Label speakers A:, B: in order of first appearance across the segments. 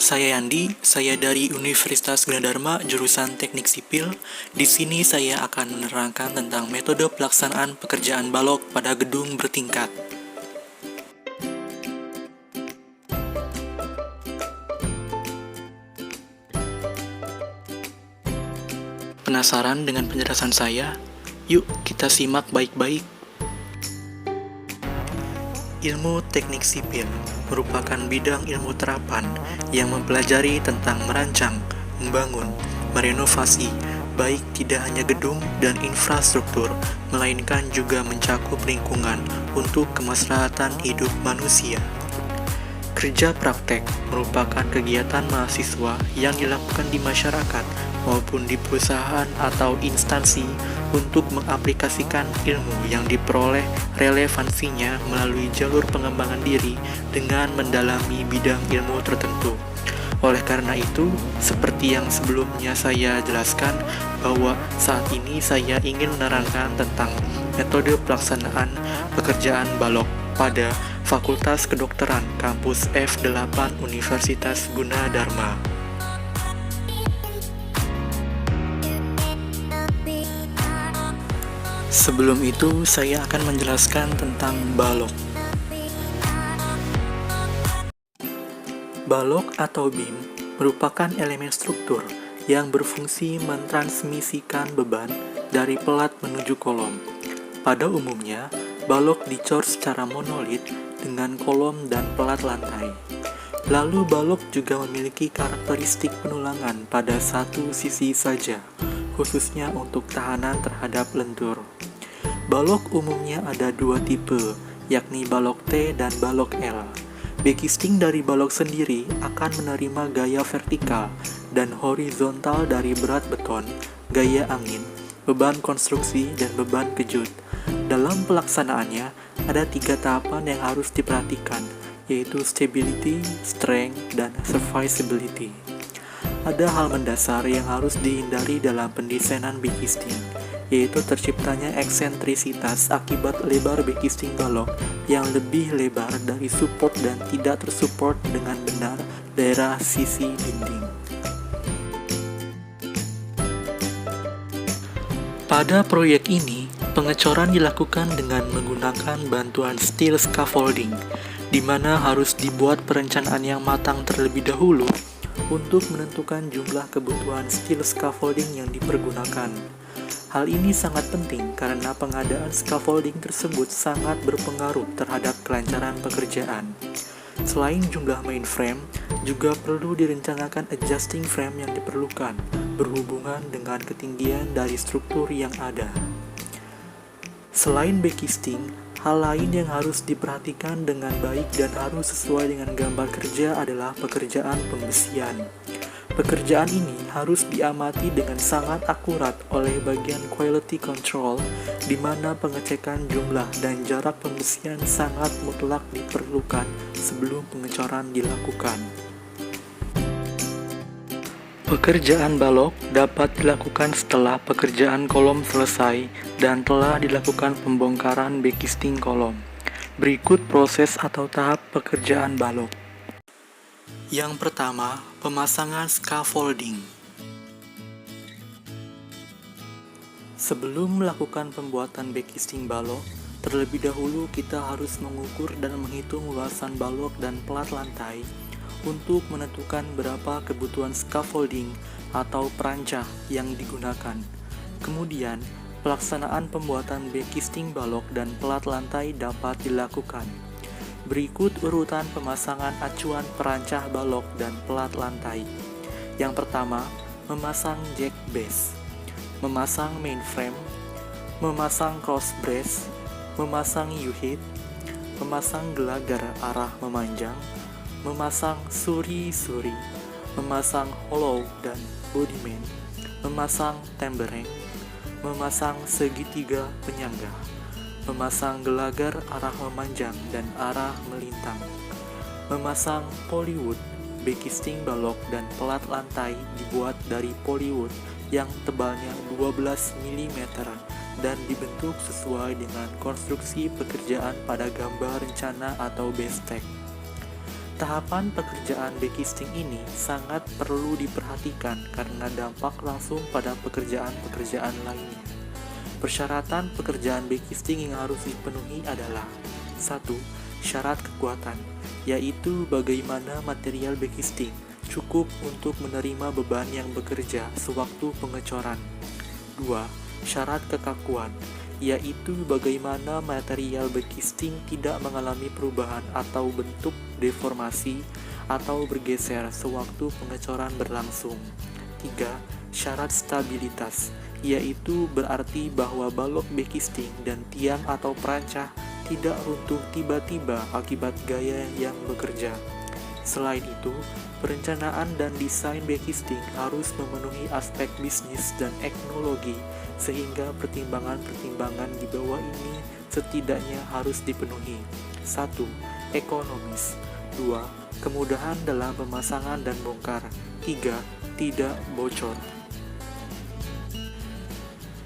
A: Saya Yandi, saya dari Universitas Gunadarma, jurusan Teknik Sipil. Di sini saya akan menerangkan tentang metode pelaksanaan pekerjaan balok pada gedung bertingkat. Penasaran dengan penjelasan saya? Yuk kita simak baik-baik. Ilmu teknik sipil merupakan bidang ilmu terapan yang mempelajari tentang merancang, membangun, merenovasi, baik tidak hanya gedung dan infrastruktur, melainkan juga mencakup lingkungan untuk kemaslahatan hidup manusia. Kerja praktek merupakan kegiatan mahasiswa yang dilakukan di masyarakat maupun di perusahaan atau instansi untuk mengaplikasikan ilmu yang diperoleh relevansinya melalui jalur pengembangan diri dengan mendalami bidang ilmu tertentu. Oleh karena itu, seperti yang sebelumnya saya jelaskan bahwa saat ini saya ingin menerangkan tentang metode pelaksanaan pekerjaan balok pada Fakultas Kedokteran Kampus F8 Universitas Gunadarma. Sebelum itu, saya akan menjelaskan tentang balok. Balok atau beam merupakan elemen struktur yang berfungsi mentransmisikan beban dari pelat menuju kolom. Pada umumnya, balok dicor secara monolit dengan kolom dan pelat lantai. Lalu balok juga memiliki karakteristik penulangan pada satu sisi saja, khususnya untuk tahanan terhadap lentur. Balok umumnya ada dua tipe, yakni balok T dan balok L. Backisting dari balok sendiri akan menerima gaya vertikal dan horizontal dari berat beton, gaya angin, beban konstruksi, dan beban kejut. Dalam pelaksanaannya, ada 3 tahapan yang harus diperhatikan, yaitu stability, strength, dan serviceability. Ada hal mendasar yang harus dihindari dalam pendesainan backisting, yaitu terciptanya eksentrisitas akibat lebar backisting balok yang lebih lebar dari support dan tidak tersupport dengan benar daerah sisi dinding. Pada proyek ini, pengecoran dilakukan dengan menggunakan bantuan steel scaffolding, di mana harus dibuat perencanaan yang matang terlebih dahulu untuk menentukan jumlah kebutuhan steel scaffolding yang dipergunakan. Hal ini sangat penting karena pengadaan scaffolding tersebut sangat berpengaruh terhadap kelancaran pekerjaan. Selain jumlah mainframe, juga perlu direncanakan adjusting frame yang diperlukan berhubungan dengan ketinggian dari struktur yang ada. Selain backisting, hal lain yang harus diperhatikan dengan baik dan harus sesuai dengan gambar kerja adalah pekerjaan pembesian. Pekerjaan ini harus diamati dengan sangat akurat oleh bagian quality control, di mana pengecekan jumlah dan jarak pembesian sangat mutlak diperlukan sebelum pengecoran dilakukan. Pekerjaan balok dapat dilakukan setelah pekerjaan kolom selesai dan telah dilakukan pembongkaran backisting kolom. Berikut proses atau tahap pekerjaan balok. Yang pertama, pemasangan scaffolding. Sebelum melakukan pembuatan backisting balok, terlebih dahulu kita harus mengukur dan menghitung luasan balok dan pelat lantai untuk menentukan berapa kebutuhan scaffolding atau perancah yang digunakan. Kemudian, pelaksanaan pembuatan backisting balok dan pelat lantai dapat dilakukan. Berikut urutan pemasangan acuan perancah balok dan pelat lantai. Yang pertama, memasang jack base, memasang mainframe, memasang cross brace, memasang U-head, memasang gelagar arah memanjang, memasang suri-suri, memasang hollow dan bodiman, memasang tembereng, memasang segitiga penyangga, memasang gelagar arah memanjang dan arah melintang, memasang polywood. Backisting balok dan pelat lantai dibuat dari polywood yang tebalnya 12 mm dan dibentuk sesuai dengan konstruksi pekerjaan pada gambar rencana atau BSTEC. Tahapan pekerjaan backcasting ini sangat perlu diperhatikan karena dampak langsung pada pekerjaan-pekerjaan lainnya. Persyaratan pekerjaan backcasting yang harus dipenuhi adalah 1. Syarat kekuatan, yaitu bagaimana material backcasting cukup untuk menerima beban yang bekerja sewaktu pengecoran. 2. Syarat kekakuan, yaitu bagaimana material backcasting tidak mengalami perubahan atau bentuk deformasi atau bergeser sewaktu pengecoran berlangsung. 3. Syarat stabilitas, yaitu berarti bahwa balok backcasting dan tiang atau perancah tidak runtuh tiba-tiba akibat gaya yang bekerja. Selain itu, perencanaan dan desain backcasting harus memenuhi aspek bisnis dan teknologi, sehingga pertimbangan-pertimbangan di bawah ini setidaknya harus dipenuhi. 1. Ekonomis. 2. Kemudahan dalam pemasangan dan bongkar. 3. Tidak bocor.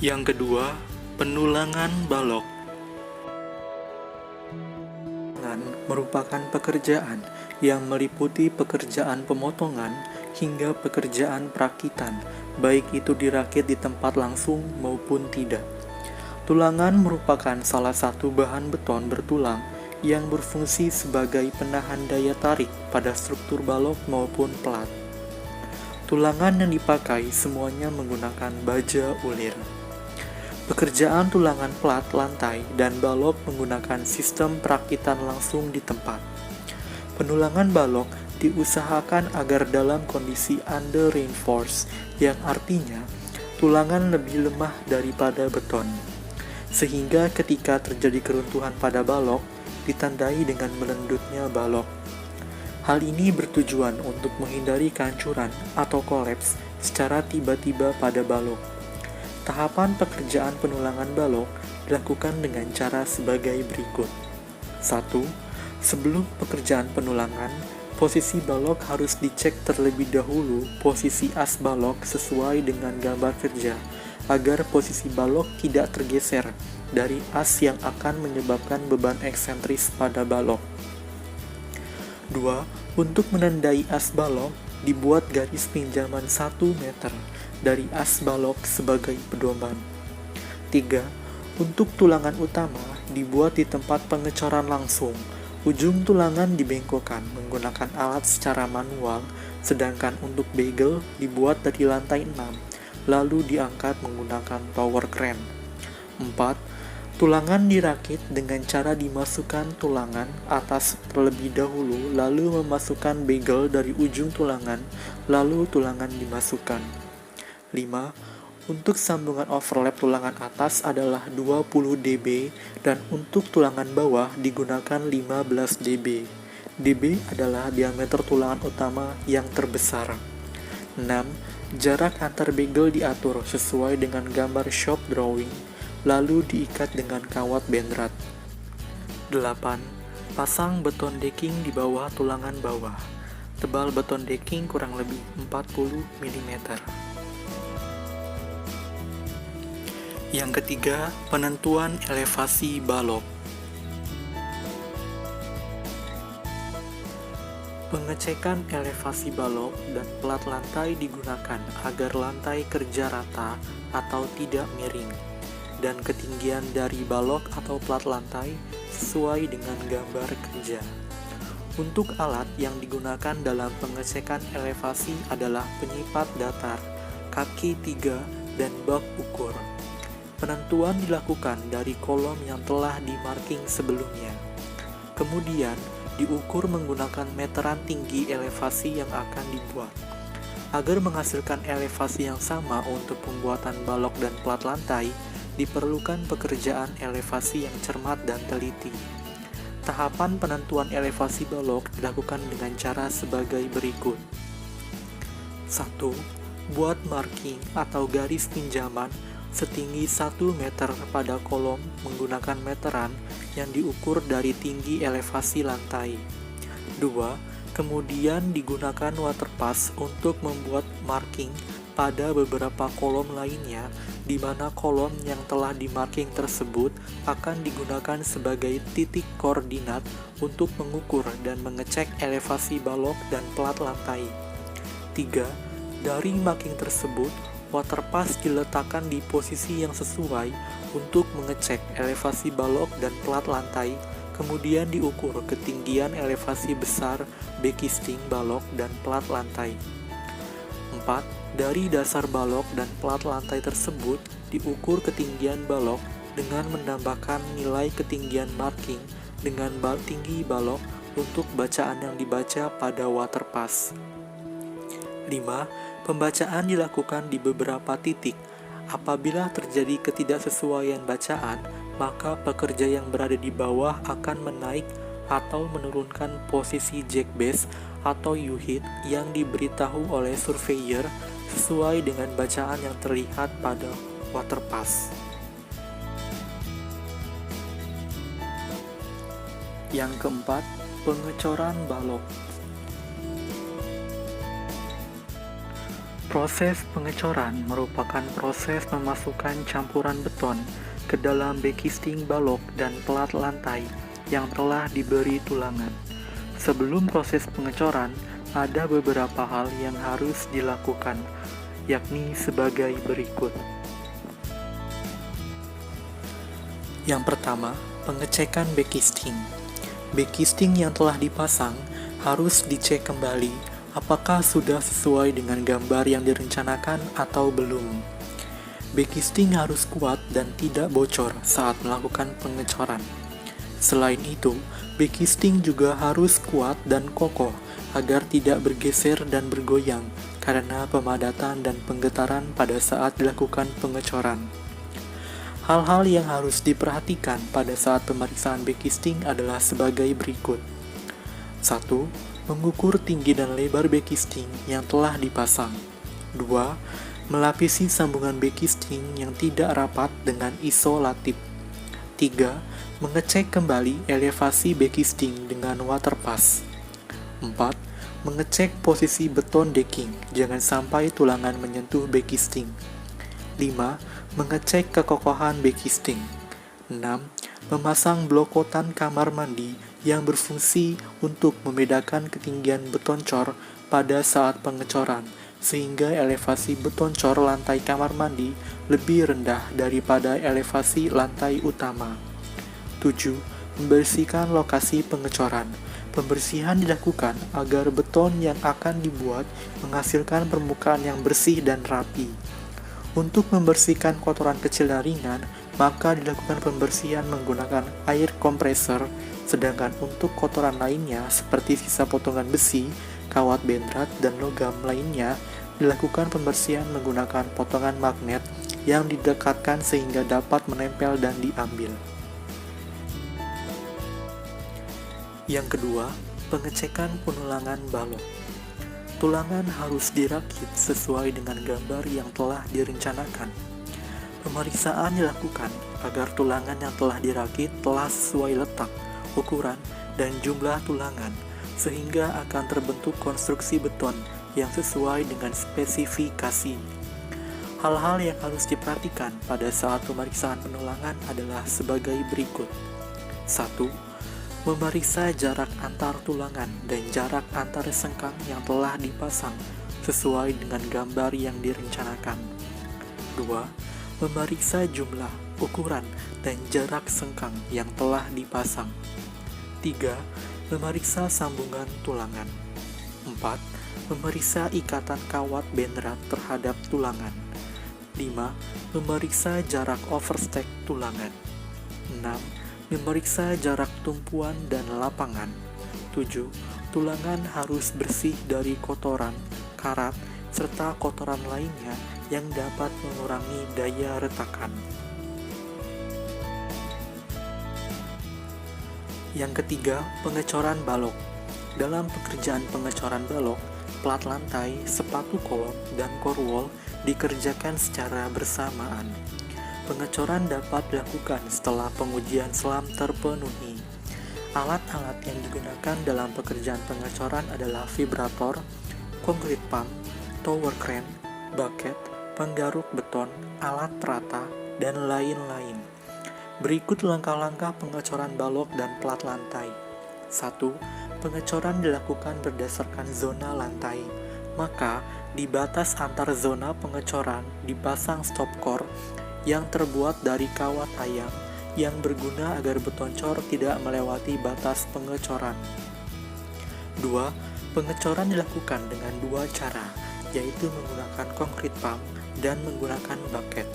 A: Yang kedua, penulangan balok. Merupakan pekerjaan yang meliputi pekerjaan pemotongan hingga pekerjaan perakitan, baik itu dirakit di tempat langsung maupun tidak. Tulangan merupakan salah satu bahan beton bertulang yang berfungsi sebagai penahan daya tarik pada struktur balok maupun pelat. Tulangan yang dipakai semuanya menggunakan baja ulir. Pekerjaan tulangan pelat lantai dan balok menggunakan sistem perakitan langsung di tempat. Penulangan balok diusahakan agar dalam kondisi under reinforced, yang artinya tulangan lebih lemah daripada beton, sehingga ketika terjadi keruntuhan pada balok ditandai dengan melendutnya balok. Hal ini bertujuan untuk menghindari kehancuran atau kolaps secara tiba-tiba pada balok. Tahapan pekerjaan penulangan balok dilakukan dengan cara sebagai berikut. 1. Sebelum pekerjaan penulangan, posisi balok harus dicek terlebih dahulu posisi as balok sesuai dengan gambar kerja, agar posisi balok tidak tergeser dari as yang akan menyebabkan beban eksentris pada balok. 2. Untuk menandai as balok, dibuat garis pinjaman 1 meter dari as balok sebagai pedoman. 3. Untuk tulangan utama dibuat di tempat pengecoran langsung. Ujung tulangan dibengkokkan menggunakan alat secara manual, sedangkan untuk bagel dibuat dari lantai 6, lalu diangkat menggunakan tower crane. 4. Tulangan dirakit dengan cara dimasukkan tulangan atas terlebih dahulu, lalu memasukkan bagel dari ujung tulangan, lalu tulangan dimasukkan. 5. Untuk sambungan overlap tulangan atas adalah 20 dB dan untuk tulangan bawah digunakan 15 dB. dB adalah diameter tulangan utama yang terbesar. 6. Jarak antar bagel diatur sesuai dengan gambar shop drawing, lalu diikat dengan kawat benrat. 8. Pasang beton decking di bawah tulangan bawah. Tebal beton decking kurang lebih 40 mm. Yang ketiga, penentuan elevasi balok. Pengecekan elevasi balok dan plat lantai digunakan agar lantai kerja rata atau tidak miring, dan ketinggian dari balok atau plat lantai sesuai dengan gambar kerja. Untuk alat yang digunakan dalam pengecekan elevasi adalah penyipat datar, kaki 3, dan bak ukur. Penentuan dilakukan dari kolom yang telah dimarking sebelumnya. Kemudian, diukur menggunakan meteran tinggi elevasi yang akan dibuat. Agar menghasilkan elevasi yang sama untuk pembuatan balok dan plat lantai, diperlukan pekerjaan elevasi yang cermat dan teliti. Tahapan penentuan elevasi balok dilakukan dengan cara sebagai berikut. 1. Buat marking atau garis pinjaman setinggi 1 meter pada kolom menggunakan meteran yang diukur dari tinggi elevasi lantai. 2. Kemudian digunakan waterpass untuk membuat marking pada beberapa kolom lainnya, di mana kolom yang telah dimarking tersebut akan digunakan sebagai titik koordinat untuk mengukur dan mengecek elevasi balok dan plat lantai. 3. Dari marking tersebut, waterpass diletakkan di posisi yang sesuai untuk mengecek elevasi balok dan plat lantai, kemudian diukur ketinggian elevasi besar backisting balok dan plat lantai. 4. Dari dasar balok dan plat lantai tersebut, diukur ketinggian balok dengan menambahkan nilai ketinggian marking dengan tinggi balok untuk bacaan yang dibaca pada waterpass. 5. Pembacaan dilakukan di beberapa titik. Apabila terjadi ketidaksesuaian bacaan, maka pekerja yang berada di bawah akan menaik atau menurunkan posisi jack base atau U-hit yang diberitahu oleh surveyor sesuai dengan bacaan yang terlihat pada waterpass. Yang keempat, pengecoran balok. Proses pengecoran merupakan proses memasukkan campuran beton ke dalam backisting balok dan plat lantai yang telah diberi tulangan. Sebelum proses pengecoran, ada beberapa hal yang harus dilakukan, yakni sebagai berikut. Yang pertama, pengecekan backisting. Backisting yang telah dipasang harus dicek kembali apakah sudah sesuai dengan gambar yang direncanakan atau belum. Backisting harus kuat dan tidak bocor saat melakukan pengecoran. Selain itu, backisting juga harus kuat dan kokoh agar tidak bergeser dan bergoyang karena pemadatan dan penggetaran pada saat dilakukan pengecoran. Hal-hal yang harus diperhatikan pada saat pemeriksaan backisting adalah sebagai berikut. 1. Mengukur tinggi dan lebar backisting yang telah dipasang. 2. Melapisi sambungan backisting yang tidak rapat dengan isolatif. 3. Mengecek kembali elevasi backisting dengan waterpass. 4. Mengecek posisi beton decking, jangan sampai tulangan menyentuh backisting. 5. Mengecek kekokohan backisting. 6. Memasang blokotan kamar mandi yang berfungsi untuk membedakan ketinggian beton cor pada saat pengecoran, sehingga elevasi beton cor lantai kamar mandi lebih rendah daripada elevasi lantai utama. 7. Membersihkan lokasi pengecoran. Pembersihan dilakukan agar beton yang akan dibuat menghasilkan permukaan yang bersih dan rapi. Untuk membersihkan kotoran kecil dan ringan, maka dilakukan pembersihan menggunakan air kompresor, sedangkan untuk kotoran lainnya seperti sisa potongan besi, kawat benrat, dan logam lainnya dilakukan pembersihan menggunakan potongan magnet yang didekatkan sehingga dapat menempel dan diambil. Yang kedua, pengecekan penulangan balok. Tulangan harus dirakit sesuai dengan gambar yang telah direncanakan. Pemeriksaan dilakukan agar tulangan yang telah dirakit telah sesuai letak, ukuran, dan jumlah tulangan, sehingga akan terbentuk konstruksi beton yang sesuai dengan spesifikasi. Hal-hal yang harus diperhatikan pada saat pemeriksaan penulangan adalah sebagai berikut. 1. Memeriksa jarak antar tulangan dan jarak antar sengkang yang telah dipasang sesuai dengan gambar yang direncanakan. 2. Memeriksa jumlah, ukuran, dan jarak sengkang yang telah dipasang. 3. Memeriksa sambungan tulangan. 4. Memeriksa ikatan kawat benrat terhadap tulangan. 5. Memeriksa jarak overstack tulangan. 6. Memeriksa jarak tumpuan dan lapangan. 7. Tulangan harus bersih dari kotoran, karat, serta kotoran lainnya yang dapat mengurangi daya retakan. Yang ketiga, pengecoran balok. Dalam pekerjaan pengecoran balok, plat lantai, sepatu kolom, dan core wall dikerjakan secara bersamaan. Pengecoran dapat dilakukan setelah pengujian selam terpenuhi. Alat-alat yang digunakan dalam pekerjaan pengecoran adalah vibrator, concrete pump, tower crane, bucket, penggaruk beton, alat perata, dan lain-lain. Berikut langkah-langkah pengecoran balok dan plat lantai. 1. Pengecoran dilakukan berdasarkan zona lantai. Maka, di batas antar zona pengecoran dipasang stop core yang terbuat dari kawat ayam yang berguna agar beton cor tidak melewati batas pengecoran. 2. Pengecoran dilakukan dengan dua cara, yaitu menggunakan concrete pump dan menggunakan bucket.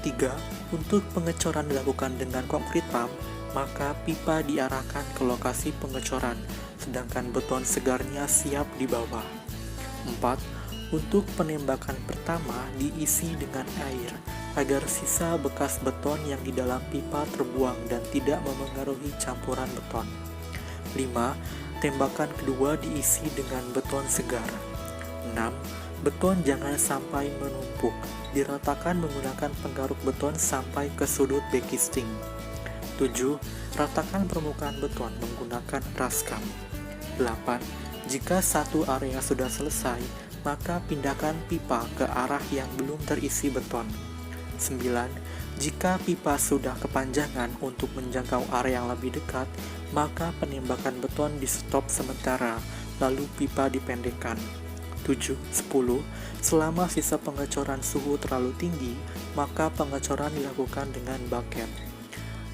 A: 3. Untuk pengecoran dilakukan dengan concrete pump, maka pipa diarahkan ke lokasi pengecoran, sedangkan beton segarnya siap di bawah. 4. Untuk penembakan pertama diisi dengan air, agar sisa bekas beton yang di dalam pipa terbuang dan tidak memengaruhi campuran beton. 5. Tembakan kedua diisi dengan beton segar. 6. Beton jangan sampai menumpuk, diratakan menggunakan penggaruk beton sampai ke sudut backcasting. 7. Ratakan permukaan beton menggunakan raskam. 8. Jika satu area sudah selesai, maka pindahkan pipa ke arah yang belum terisi beton. 9. Jika pipa sudah kepanjangan untuk menjangkau area yang lebih dekat, maka penembakan beton di stop sementara, lalu pipa dipendekkan. 7. 10. Selama sisa pengecoran suhu terlalu tinggi, maka pengecoran dilakukan dengan bucket.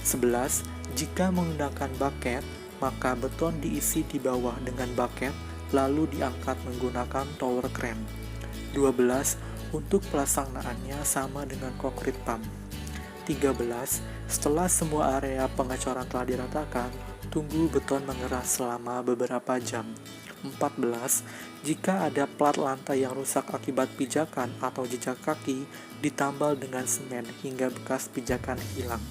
A: 11. Jika menggunakan bucket, maka beton diisi di bawah dengan bucket, lalu diangkat menggunakan tower crane. 12. Untuk pelaksanaannya sama dengan concrete pump. 13. Setelah semua area pengecoran telah diratakan, tunggu beton mengeras selama beberapa jam. 14. Jika ada plat lantai yang rusak akibat pijakan atau jejak kaki, ditambal dengan semen hingga bekas pijakan hilang.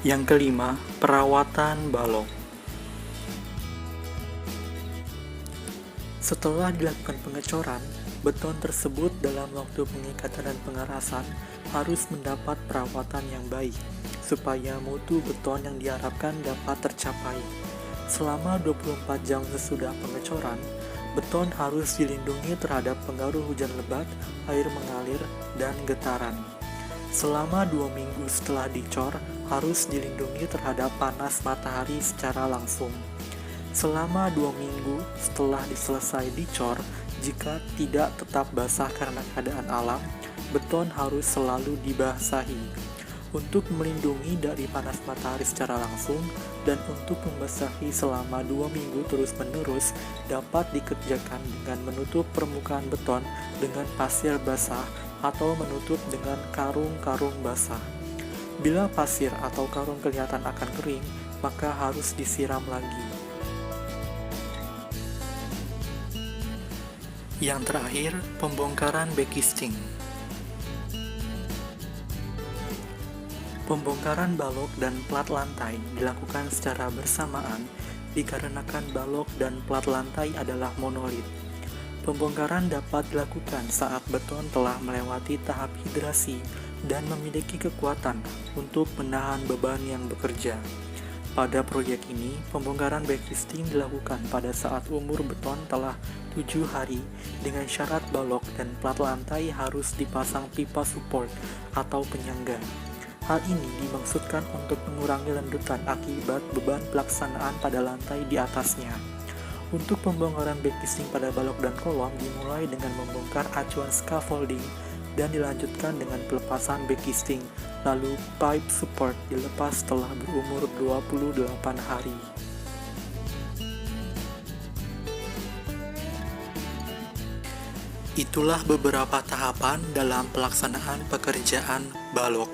A: Yang kelima, perawatan balok. Setelah dilakukan pengecoran, beton tersebut dalam waktu pengikatan dan pengerasan harus mendapat perawatan yang baik, supaya mutu beton yang diharapkan dapat tercapai. Selama 24 jam sesudah pengecoran, beton harus dilindungi terhadap pengaruh hujan lebat, air mengalir, dan getaran. Selama 2 minggu setelah dicor, harus dilindungi terhadap panas matahari secara langsung. Selama 2 minggu setelah selesai dicor, jika tidak tetap basah karena keadaan alam, beton harus selalu dibasahi. Untuk melindungi dari panas matahari secara langsung dan untuk membasahi selama 2 minggu terus-menerus dapat dikerjakan dengan menutup permukaan beton dengan pasir basah atau menutup dengan karung-karung basah. Bila pasir atau karung kelihatan akan kering, maka harus disiram lagi. Yang terakhir, pembongkaran backcasting. Pembongkaran balok dan plat lantai dilakukan secara bersamaan dikarenakan balok dan plat lantai adalah monolit. Pembongkaran dapat dilakukan saat beton telah melewati tahap hidrasi dan memiliki kekuatan untuk menahan beban yang bekerja. Pada proyek ini, pembongkaran backcasting dilakukan pada saat umur beton telah 7 hari dengan syarat balok dan plat lantai harus dipasang pipa support atau penyangga. Hal ini dimaksudkan untuk mengurangi lendutan akibat beban pelaksanaan pada lantai di atasnya. Untuk pembongkaran backcasting pada balok dan kolom dimulai dengan membongkar acuan scaffolding dan dilanjutkan dengan pelepasan backcasting, lalu pipe support dilepas setelah berumur 28 hari. Itulah beberapa tahapan dalam pelaksanaan pekerjaan balok.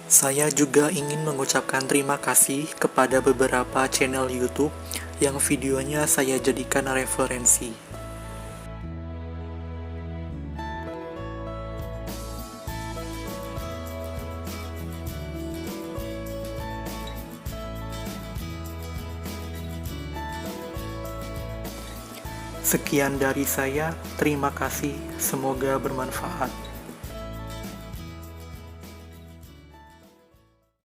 A: Saya juga ingin mengucapkan terima kasih kepada beberapa channel YouTube yang videonya saya jadikan referensi. Sekian dari saya, terima kasih, semoga bermanfaat.